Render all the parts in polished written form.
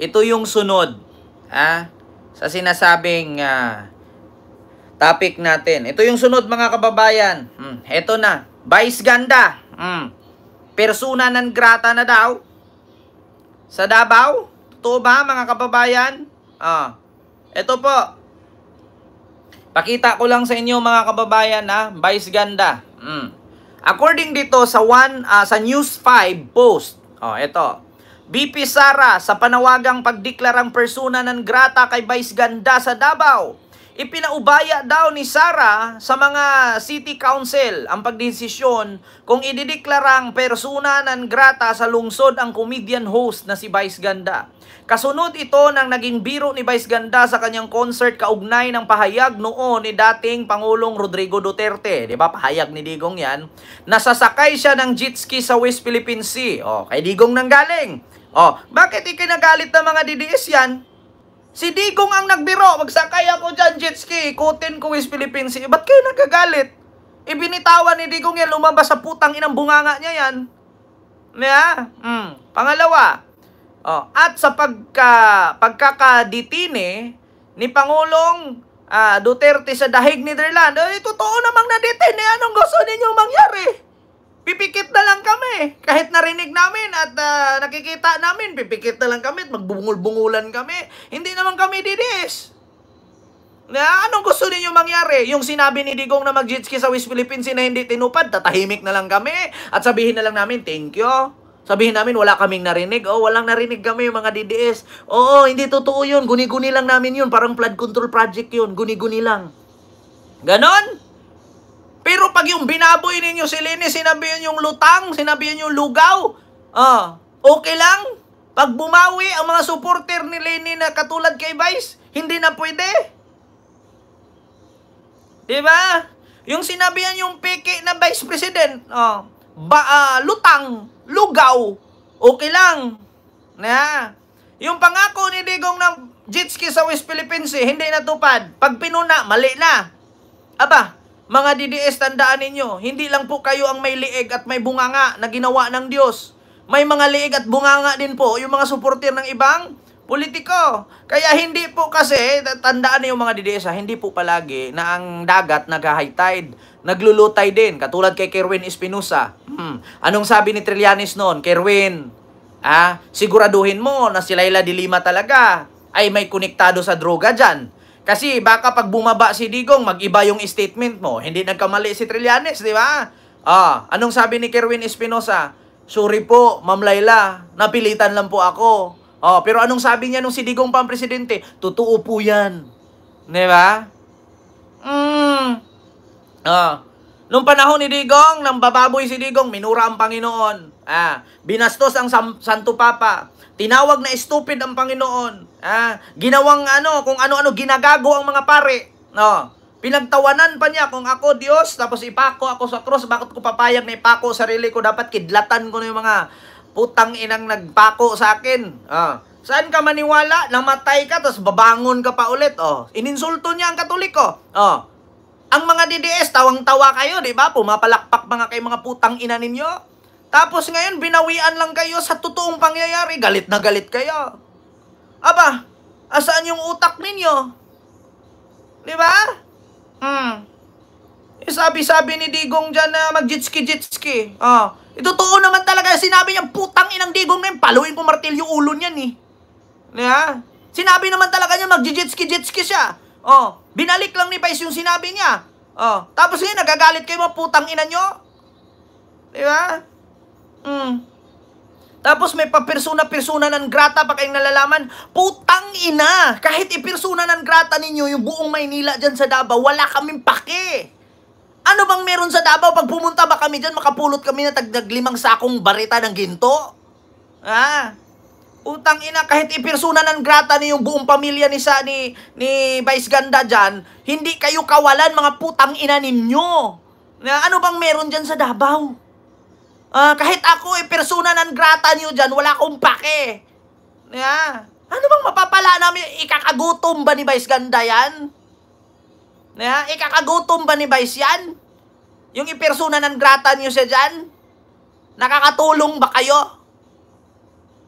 Ito yung sunod sa sinasabing topic natin. Ito yung sunod mga kababayan. Ito na. Vice ganda. Persona non grata na daw sa Davao. Totoo ba mga kababayan? Ito po. Pakita ko lang sa inyo mga kababayan Vice ganda. According dito sa sa News 5 post. Ito. BP Sara sa panawagang pagdeklarang persona non grata kay Vice Ganda sa Davao. Ipinaubaya daw ni Sara sa mga city council ang pagdesisyon kung idideklarang persona non grata sa lungsod ang comedian host na si Vice Ganda. Kasunod ito ng naging biro ni Vice Ganda sa kanyang concert kaugnay ng pahayag noon ni dating Pangulong Rodrigo Duterte. Diba? Pahayag ni Digong yan. Nasasakay siya ng jet ski sa West Philippine Sea. Kay Digong nang galing. Bakit ikinagalit ng mga DDS yan? Si Digong ang nagbiro, magsakay ako dyan jet ski, ikutin ko West Philippine Sea. Ba't kayo nagagalit? Ibinitawan ni Digong yan, lumabas sa putang inang bunganga niya yan. Pangalawa, at sa pagkakaditine ni Pangulong Duterte sa Dahig, Netherlands, totoo namang naditine. Anong gusto ninyong mangyari? Pipikit na lang kami. Kahit narinig namin at nakikita namin, pipikit na lang kami at magbungul-bungulan kami. Hindi naman kami didis. Anong gusto ninyo mangyari? Yung sinabi ni Digong na mag-jet ski sa West Philippines na hindi tinupad, tatahimik na lang kami at sabihin na lang namin, thank you. Sabihin namin, wala kaming narinig. Walang narinig kami mga DDS. Hindi totoo yun. Guni-guni lang namin yun. Parang flood control project yun. Guni-guni lang. Ganon? Pero pag yung binaboy ninyo si Lini, sinabihan yung lutang, sinabihan yung lugaw, okay lang. Pag bumawi ang mga supporter ni Lini na katulad kay Vice, hindi na pwede. Diba? Yung sinabihan yung peke na Vice President, lutang, lugaw, okay lang. Yung pangako ni Digong ng jet ski sa West Philippines, hindi natupad. Pag pinuna, mali na. Mga DDS, tandaan ninyo, hindi lang po kayo ang may liig at may bunganga na ginawa ng Diyos. May mga liig at bunganga din po yung mga suporter ng ibang politiko. Kaya hindi po kasi, tandaan niyo mga DDS, hindi po palagi na ang dagat nag-high tide. Naglulutay din, katulad kay Kerwin Espinosa. Anong sabi ni Trillanes noon? Kerwin, siguraduhin mo na si Laila de Lima talaga ay may konektado sa droga dyan. Kasi baka pag bumaba si Digong, mag-iba yung statement mo. Hindi nagkamali si Trillanes, di ba? Anong sabi ni Kerwin Espinosa? Sorry po, Ma'am Laila, napilitan lang po ako. Pero anong sabi niya nung si Digong pa ang presidente? Totoo po yan. Di ba? Nung panahon ni Digong, nang bababoy si Digong, minura ang Panginoon. Binastos ang Santo Papa. Tinawag na stupid ang Panginoon. Ginawang kung ano-ano ginagago ang mga pare. Pinagtawanan pa niya kung ako Diyos, tapos ipako ako sa cross. Bakit ko papayag na ipako sarili ko? Dapat kidlatan ko na yung mga putang inang nagpako sa akin. Saan ka maniwala? Namatay ka, tapos babangon ka pa ulit. Ininsulto niya ang Katoliko. Ang mga DDS, tawang-tawa kayo, di ba? Pumapalakpak mga kayo mga putang ina ninyo. Tapos ngayon, binawian lang kayo sa totoong pangyayari. Galit na galit kayo. Asaan yung utak ninyo? Di ba? Sabi-sabi ni Digong dyan na mag-jitski. Totoo naman talaga. Sinabi niya, putang inang Digong na yun. Paluin ko martilyo ulo niyan eh. Sinabi naman talaga niya, mag-jitski siya. Binalik lang ni Vice yung sinabi niya. Tapos ngayon, nagagalit kayo mga putang ina nyo. Di ba? Tapos may pa-persona non grata pa kayong nalalaman. Putang ina! Kahit i-persona non grata ninyo yung buong Maynila dyan sa Davao, wala kaming pake. Ano bang meron sa Davao? Pag pumunta ba kami dyan, makapulot kami na tagdag 5 sakong barita ng ginto? Putang ina, kahit i-persona non grata niyo yung buong pamilya ni Vice Ganda dyan, hindi kayo kawalan mga putang ina ninyo. Ano bang meron dyan sa Davao? Kahit ako, persona non grata niyo dyan, wala akong pake. Ano bang mapapala namin? Ikakagutom ba ni Vice Ganda yan? Ikakagutom ba ni Vice yan? Yung i-persona non grata niyo siya dyan? Nakakatulong ba kayo?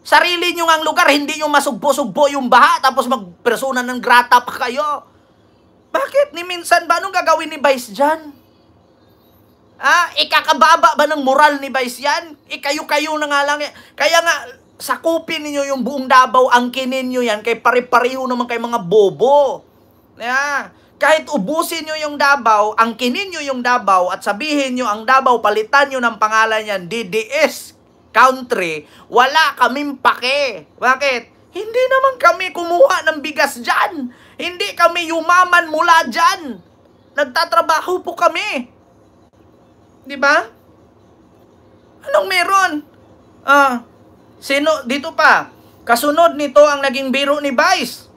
Sarili nyo ang lugar, hindi nyo masugpo-sugpo yung baha, tapos magpersona ng grata pa kayo. Bakit? Ni minsan ba? Anong gagawin ni Vice dyan? Ikakababa ba ng moral ni Vice yan? Ikayo-kayo na nga lang. Kaya nga, sakupin niyo yung buong Davao, angkinin niyo yan, kay pare-pareho naman kay mga bobo. Kahit ubusin nyo yung Davao, angkinin nyo yung Davao, at sabihin nyo ang Davao, palitan nyo ng pangalan yan, DDS country, wala kaming pake. Bakit? Hindi naman kami kumuha ng bigas dyan. Hindi kami yumaman mula dyan. Nagtatrabaho po kami. Di ba? Anong meron? Dito pa. Kasunod nito ang naging biro ni Vice.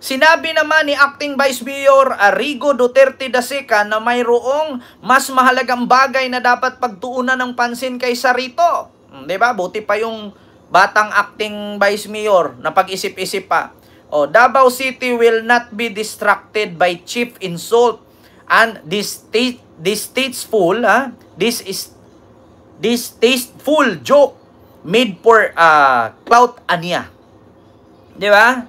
Sinabi naman ni Acting Vice Mayor Arrigo Duterte da Seca na mayroong mas mahalagang bagay na dapat pagtuunan ng pansin kaysa rito. Diba? Buti pa yung batang Acting Vice Mayor na pag-isip-isip pa. Davao City will not be distracted by cheap insult and distasteful joke made for clout anya. Diba?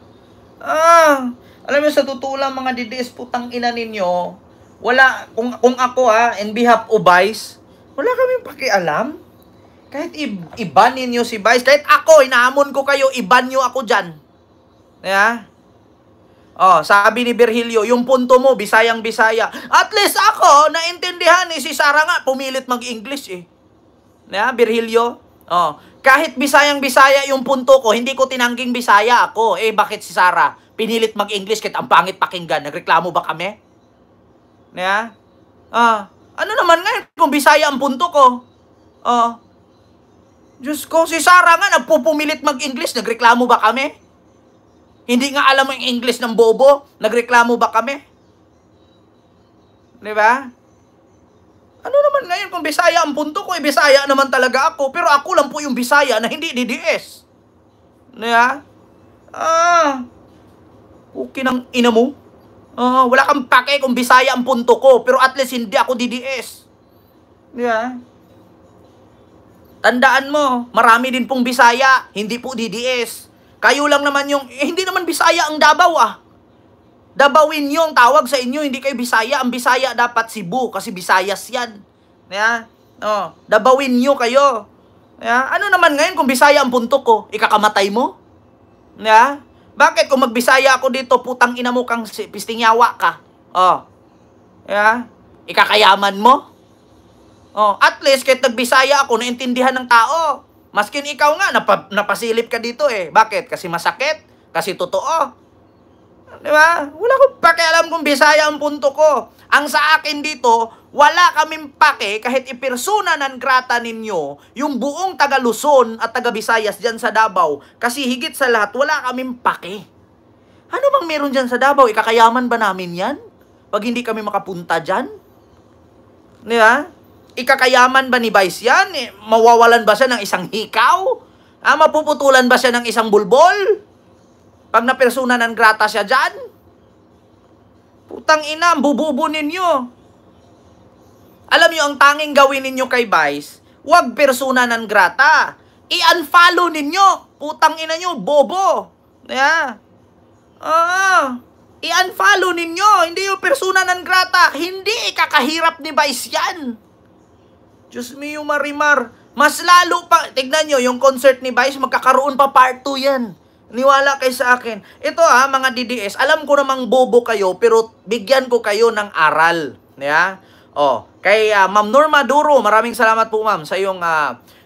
Alam mo, sa totoo lang mga DDS, putang ina ninyo, wala, kung ako in behalf of Vice, wala kaming pakialam. Kahit iban ninyo si Vice, kahit ako, inaamon ko kayo, iban nyo ako dyan. Sabi ni Virgilio, yung punto mo, Bisayang-Bisaya. At least ako, naintindihan si Sara nga, pumilit mag-English Virgilio? Kahit Bisayang-Bisaya yung punto ko, hindi ko tinangging Bisaya ako. Bakit si Sara pinilit mag-English kahit ang pangit pakinggan? Nagreklamo ba kami? Ano naman ngayon kung Bisaya ang punto ko? Diyos ko, si Sara nga nagpupumilit mag-English, nagreklamo ba kami? Hindi nga alam ang English ng bobo, nagreklamo ba kami? Diba? Ano naman ngayon kung Bisaya ang punto ko? Bisaya naman talaga ako, pero ako lang po yung Bisaya na hindi DDS. Okay ng ina mo. Wala kang pake kung Bisaya ang punto ko, pero at least hindi ako DDS. Tandaan mo, marami din pong Bisaya, hindi po DDS. Kayo lang naman yung, hindi naman Bisaya ang Davao Dabawin nyo ang tawag sa inyo, hindi kayo Bisaya. Ang Bisaya dapat Cebu, kasi Bisayas yan. Dabawin nyo kayo. Ano naman ngayon kung Bisaya ang punto ko, ikakamatay mo? Bakit kung magbisaya ako dito, putang ina mo kang pistingyawa ka? Ikakayaman mo? At least kahit nagbisaya ako, naintindihan ng tao. Maskin ikaw nga, napasilip ka dito Bakit? Kasi masakit? Kasi totoo? Diba? Wala ko pakialam kung Bisaya ang punto ko. Ang sa akin dito, wala kaming pake kahit ipersona ng grata ninyo yung buong taga Luzon at taga Visayas dyan sa Davao. Kasi higit sa lahat, wala kaming pake. Ano bang meron dyan sa Davao? Ikakayaman ba namin yan? Pag hindi kami makapunta dyan? Diba? Ikakayaman ba ni Vice yan? Mawawalan ba siya ng isang hikaw? Mapuputulan ba siya ng isang bulbol? Pag napersona ng grata siya dyan? Putang ina, bububo ninyo. Alam nyo, ang tanging gawin ninyo kay Vice, wag persona ng grata. I-unfollow ninyo. Putang ina nyo, bobo. I-unfollow ninyo. Hindi yung persona ng grata. Hindi ikakahirap ni Vice yan. Diyos mio Marimar, mas lalo pa, tignan nyo, yung concert ni Vice, magkakaroon pa part 2 yan. Niwala kayo sa akin. Ito mga DDS, alam ko namang bobo kayo, pero bigyan ko kayo ng aral. Kay Ma'am Norma Duro, maraming salamat po ma'am sa iyong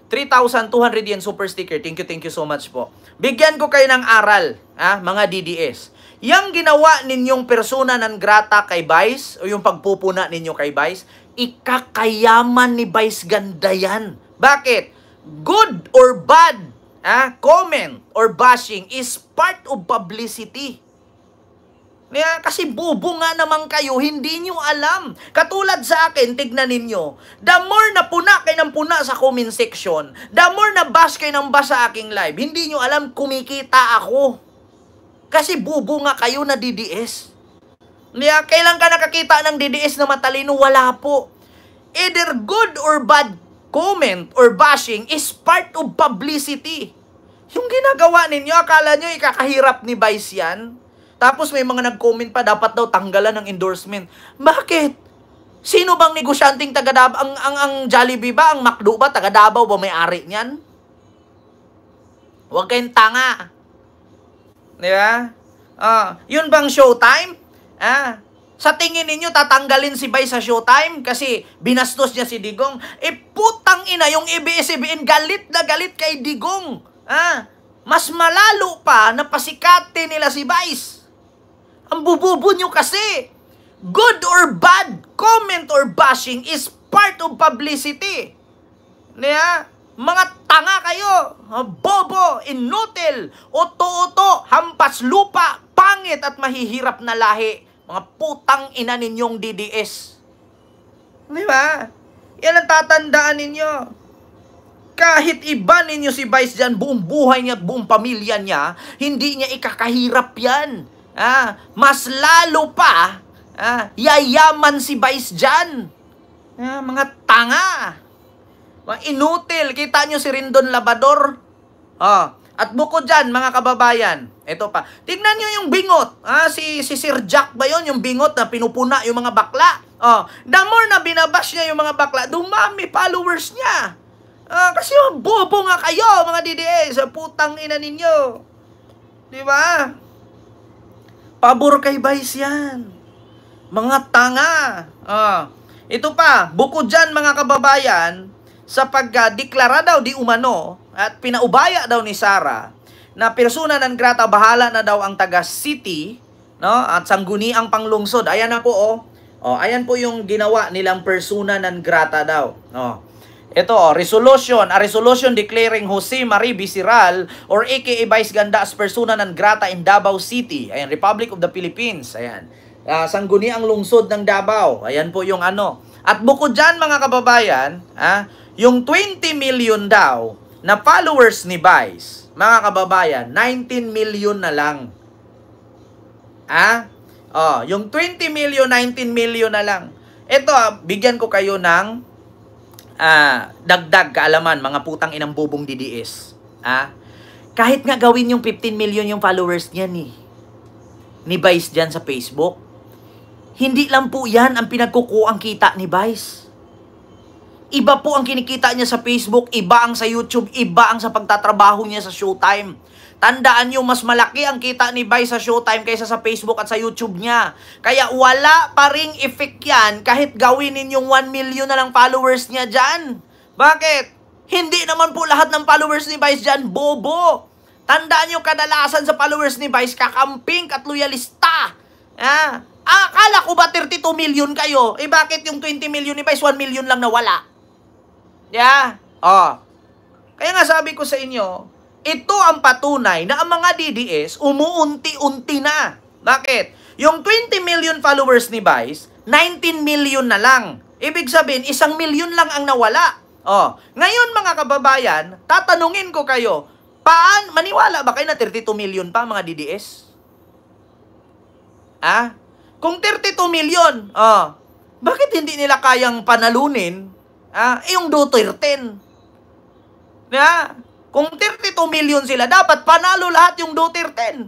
3,200 yen super sticker. Thank you so much po. Bigyan ko kayo ng aral, mga DDS. Yang ginawa ninyong persona ng grata kay Vice, o yung pagpupuna ninyo kay Vice, ikakayaman ni Vice ganda yan. Bakit? Good or bad, comment or bashing is part of publicity. Kasi bubo nga naman kayo, hindi nyo alam. Katulad sa akin, tignan ninyo, the more na puna kayo ng puna sa comment section, the more na bash kayo ng bash sa aking live, hindi nyo alam kumikita ako. Kasi bubo nga kayo na DDS. Kailan ka nakakita ng DDS na matalino? Wala po. Either good or bad comment or bashing is part of publicity. Yung ginagawa ninyo, akala nyo ikakahirap ni Vice yan? Tapos may mga nag-comment pa, dapat daw tanggalan ng endorsement. Bakit? Sino bang negosyanteng taga Davao? Ang Jollibee ba? Ang McDo ba? Taga Davao ba may-ari niyan? Huwag kayong tanga. Di ba? Yun bang Showtime? Sa tingin ninyo, tatanggalin si Vice sa Showtime kasi binastos niya si Digong? Putang ina, yung ABS-CBN, galit na galit kay Digong. Mas malalo pa na pasikate nila si Vice. Ang bububo nyo kasi. Good or bad, comment or bashing is part of publicity. Niya? Mga tanga kayo. Bobo, inutil, oto-oto, hampas lupa, pangit at mahihirap na lahi. Mga putang ina ninyong DDS. Di ba? Yan ang tatandaan ninyo. Kahit iba ninyo si Vice dyan, buong buhay niya at buong pamilya niya, hindi niya ikakahirap yan. Mas lalo pa, yayaman si Vice dyan. Mga tanga. Mga inutil. Kita nyo si Rindon Labador? At bukod dyan, mga kababayan, ito pa. Tignan nyo yung bingot. Si Sir Jack ba yun? Yung bingot na pinupuna yung mga bakla. The more na binabash niya yung mga bakla, dumami followers niya. Kasi bobo nga kayo, mga DDS. Putang ina ninyo. Di ba? Pabor kay Vice yan. Mga tanga. Ito pa, bukod dyan, mga kababayan, sa pagdeklara daw di umano at pinaubaya daw ni Sara na persona non grata, bahala na daw ang taga city, no? At sangguniang panglungsod. Ayan na po, ayan po yung ginawa nilang persona non grata daw. Ito, resolution. A resolution declaring Jose Marie Bisiral or aka Vice Ganda as persona non grata in Davao City. Ayan, Republic of the Philippines. Ayan. Sangguniang lungsod ng Davao. Ayan po yung ano. At bukod dyan, mga kababayan, yung 20 million daw na followers ni Vice, mga kababayan, 19 million na lang. Yung 20 million, 19 million na lang. Ito, bigyan ko kayo ng dagdag kaalaman, mga putang inang bubong DDS. Kahit nga gawin yung 15 million yung followers niya ni Vice dyan sa Facebook, hindi lang po yan ang pinagkukuang kita ni Vice. Iba po ang kinikita niya sa Facebook, iba ang sa YouTube, iba ang sa pagtatrabaho niya sa Showtime. Tandaan niyo, mas malaki ang kita ni Vice sa Showtime kaysa sa Facebook at sa YouTube niya. Kaya wala pa ring effect yan kahit gawin ninyong 1 million na lang followers niya dyan. Bakit? Hindi naman po lahat ng followers ni Vice dyan bobo. Tandaan niyo, kadalasan sa followers ni Vice, kakamping at loyalista. Akala ko ba 32 million kayo? Bakit yung 20 million ni Vice, 1 million lang nawala? Kaya nga sabi ko sa inyo, ito ang patunay na ang mga DDS umuunti-unti na. Bakit? Yung 20 million followers ni Vice, 19 million na lang. Ibig sabihin, 1 million lang ang nawala. Ngayon, mga kababayan, tatanungin ko kayo, maniwala ba kayo na 32 million pa mga DDS? Kung 32 million, bakit hindi nila kayang panalunin yung Duterte? Kung 32 million sila, dapat panalo lahat yung Duterte.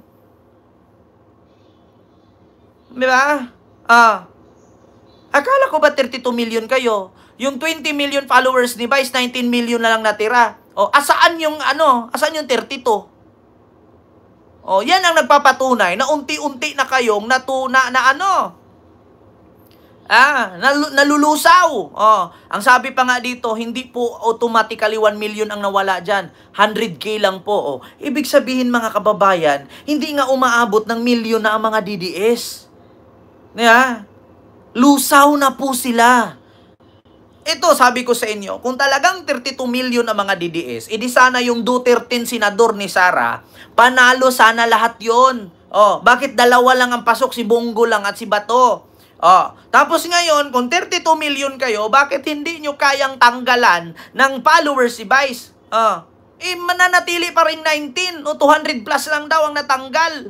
Di ba? Akala ko ba 32 million kayo? Yung 20 million followers ni Vice, 19 million na lang natira. Asaan yung Asaan yung 32? Yan ang nagpapatunay na unti-unti na kayong nalulusaw. Ang sabi pa nga dito, hindi po automatically 1 million ang nawala dyan. 100K lang po. Ibig sabihin, mga kababayan, hindi nga umaabot ng milyon na ang mga DDS. Lusaw na po sila. Ito, sabi ko sa inyo, kung talagang 32 million ang mga DDS, edi sana yung Duterte senador ni Sara, panalo sana lahat yon. Bakit dalawa lang ang pasok, si Bongo lang at si Bato? Tapos ngayon, kung 32 million kayo, bakit hindi nyo kayang tanggalan ng followers si Vice? Mananatili pa rin 19 o 200 plus lang daw ang natanggal.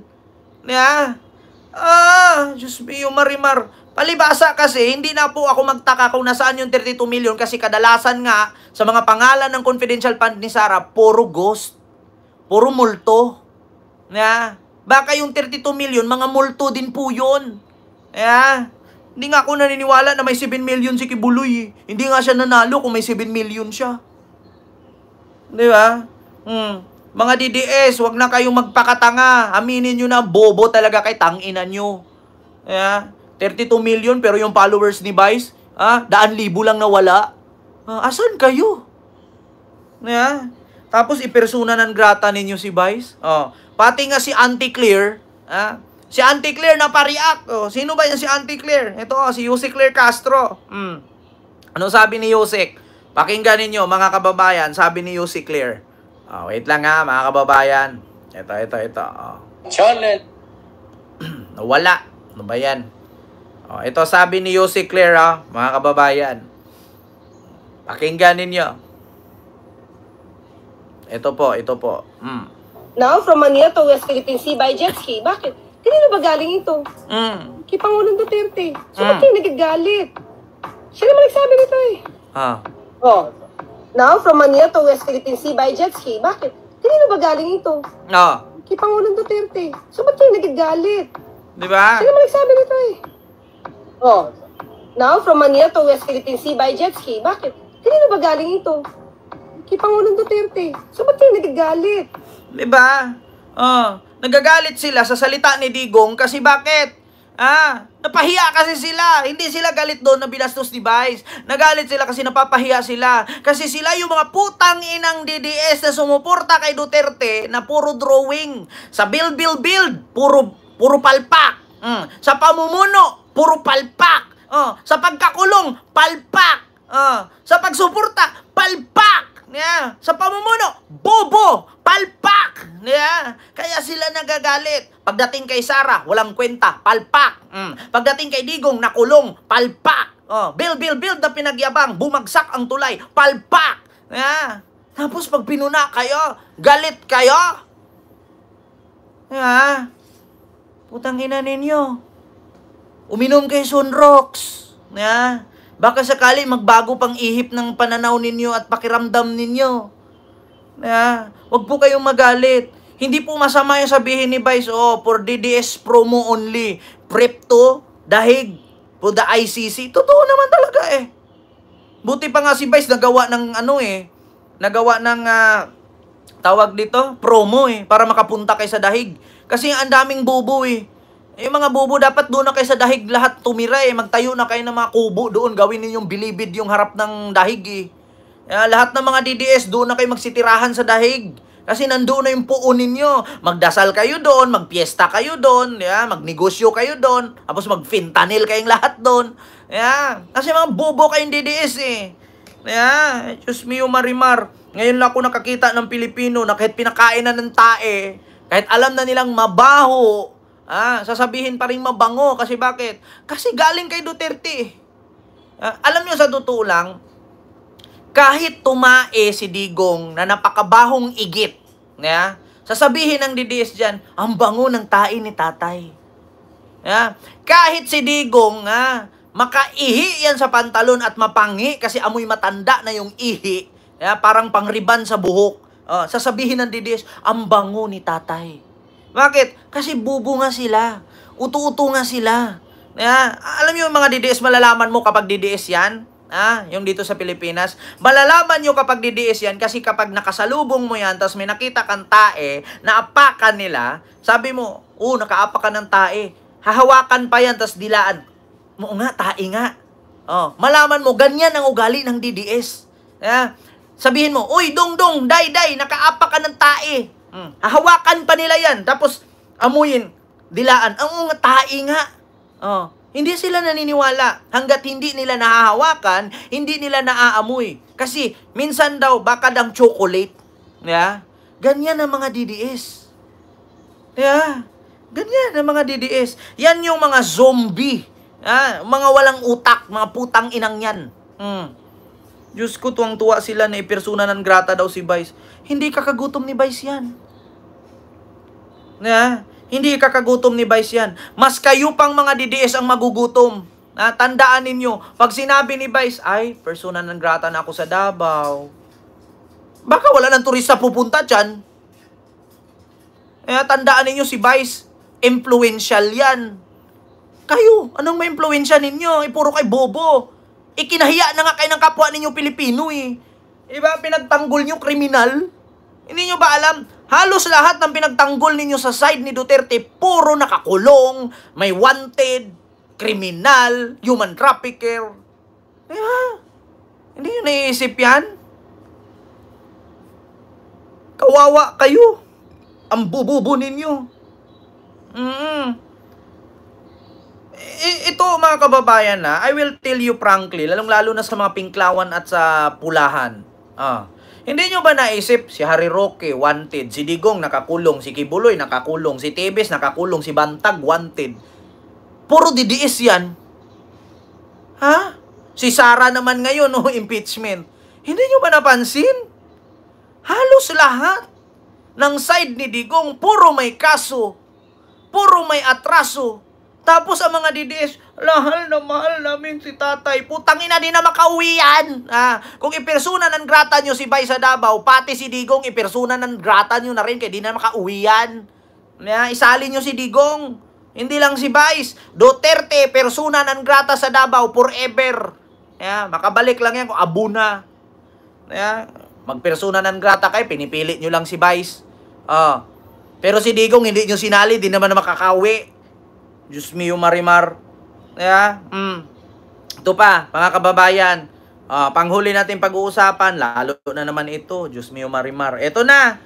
Diyos mio, Marimar. Palibasa kasi, hindi na po ako magtaka kung nasaan yung 32 million kasi kadalasan nga sa mga pangalan ng confidential fund ni Sara, puro ghost. puro multo. Baka yung 32 million, mga multo din po yun. Hindi nga ako naniniwala na may 7 million si Kibuloy. Hindi nga siya nanalo kung may 7 million siya. Di ba? Mga DDS, wag na kayong magpakatanga. Aminin nyo na, bobo talaga kay tangina nyo. 32 million pero yung followers ni Vice, 100,000 lang nawala. Asan kayo? Tapos ipersona ng grata ninyo si Vice. Pati nga si Auntie Claire, si Auntie Claire na pa-react. Sino ba yan si Auntie Claire? Ito, si Yusek Claire Castro. Ano sabi ni Yusek? Pakinggan ninyo, mga kababayan, sabi ni Yusek Claire. Wait lang mga kababayan. Ito. Challenge. Nawala. Ano ba yan? Ito sabi ni Yusek Claire, mga kababayan. Pakinggan ninyo. Ito po. Now, from Manila to West Philippine Sea by jet ski. Bakit? Kanino ba galing ito? Kay Pangulong Duterte. So, ba't kayo nagagalit? Siya naman nagsabi nito eh. Now, from Manila to West Philippine Sea by jet ski. Bakit? Kanino ba galing ito? Kay Pangulong Duterte. So, ba't kayo nagagalit? Diba? Siya naman nagsabi nito eh. Now, from Manila to West Philippine Sea by jet ski. Bakit? Kanino ba galing ito? Kay Pangulong Duterte. So, ba't kayo nagagalit? Diba? Nagagalit sila sa salita ni Digong kasi bakit? Napahiya kasi sila. Hindi sila galit doon na binastos ni Vice. Nagalit sila kasi napapahiya sila. Kasi sila yung mga putang inang DDS na sumuporta kay Duterte na puro drawing. Sa build, puro palpak. Sa pamumuno, puro palpak. Sa pagkakulong, palpak. Sa pagsuporta, palpak. Sa pamumuno, bobo, palpak. Kaya sila nagagalit. Pagdating kay Sara, walang kwenta, palpak. Pagdating kay Digong, nakulong, palpak. Build na pinagyabang, bumagsak ang tulay, palpak. Tapos pag pinuna kayo, galit kayo. Putang ina ninyo. Uminom kay Sunrox. Baka sakali magbago pang ihip ng pananaw ninyo at pakiramdam ninyo. Wag po kayong magalit. Hindi po masama yung sabihin ni Vice, for DDS promo only. Prep to, dahig, for the ICC. Totoo naman talaga eh. Buti pa nga si Vice nagawa ng tawag dito, promo para makapunta kay sa dahig. Kasi ang daming bubo Yung mga bubo dapat doon na kayo sa dahig lahat tumira Magtayo na kayo ng mga kubo doon. Gawin ninyong bilibid yung harap ng dahig lahat ng mga DDS doon na kayo magsitirahan sa dahig. Kasi nandoon na yung puon ninyo. Magdasal kayo doon, magpiesta kayo doon, magnegosyo kayo doon, tapos mag-fentanyl kayong lahat doon. Kasi mga bubo kayong DDS Diyos mio Marimar. Ngayon lang ako nakakita ng Pilipino na kahit pinakain na ng tae, kahit alam na nilang mabaho, sasabihin pa rin mabango. Kasi bakit? Kasi galing kay Duterte. Alam nyo, sa totoo lang, kahit tumae si Digong na napakabahong igit, sasabihin ng DDS dyan, ang bango ng tae ni tatay. Kahit si Digong, makaihi yan sa pantalon at mapangi kasi amoy matanda na yung ihi, parang pangriban sa buhok, sasabihin ng DDS, ang bango ni tatay. Bakit? Kasi bubo nga sila. Utu-utu nga sila. Alam niyo yung mga DDS, malalaman mo kapag DDS yan, yung dito sa Pilipinas, malalaman nyo kapag DDS yan kasi kapag nakasalubong mo yan, tapos may nakita kang tae, naapakan nila, sabi mo, nakaapakan ng tae, hahawakan pa yan, tapos dilaan. Oo nga, tae nga. Malaman mo, ganyan ang ugali ng DDS. Sabihin mo, uy, dong, day, nakaapak ka ng tae. Hahawakan pa nila yan. Tapos, amuyin, dilaan. Ang tae nga. Hindi sila naniniwala. Hanggat hindi nila nahahawakan, hindi nila naaamoy. Kasi, minsan daw, baka dang chocolate. Ganyan ang mga DDS. Ganyan ang mga DDS. Yan yung mga zombie. Mga walang utak, mga putang inang yan. Diyos ko, tuwang-tuwa sila na ipersona ng grata daw si Vice. Hindi kakagutom ni Vice yan. Hindi kakagutom ni Vice yan. Mas kayo pang mga DDS ang magugutom. Tandaan ninyo, pag sinabi ni Vice, ay, persona ng grata na ako sa Davao. Baka wala ng turista pupunta dyan. Tandaan ninyo si Vice, influential yan. Kayo, anong may influensya ninyo? Puro kay bobo. Ikinahiya na nga kayo ng kapwa ninyo Pilipino eh. Diba, pinagtanggol nyo kriminal? Hindi nyo ba alam? Halos lahat ng pinagtanggol ninyo sa side ni Duterte, puro nakakulong, may wanted, kriminal, human trafficker. Hindi nyo naiisip yan? Kawawa kayo. Ang bububo ninyo. Ito mga kababayan I will tell you frankly, lalong-lalo na sa mga pinklawan at sa pulahan. Hindi nyo ba naisip, si Harry Roque, wanted, si Digong nakakulong, si Kibuloy nakakulong, si Tebes nakakulong, si Bantag, wanted. Puro didiis yan. Si Sara naman ngayon, impeachment. Hindi nyo ba napansin? Halos lahat ng side ni Digong, puro may kaso, puro may atraso. Tapos ang mga DDS, mahal namin si tatay. Putang ina, di na makauwi yan. Kung ipersona ng grata nyo si Vice sa Davao, pati si Digong, ipersona ng grata nyo na rin, kaya di na makauwi yan. Isali nyo si Digong. Hindi lang si Vice. Duterte, persona ng grata sa Davao, forever. Makabalik lang yan kung abuna. Magpersona ng grata kayo, pinipilit nyo lang si Vice. Pero si Digong, hindi nyo sinali, di naman na makakauwi. Diyos mio marimar. Ito pa, mga kababayan. Panghuli natin pag-uusapan, lalo na naman ito. Diyos mio marimar. Ito na.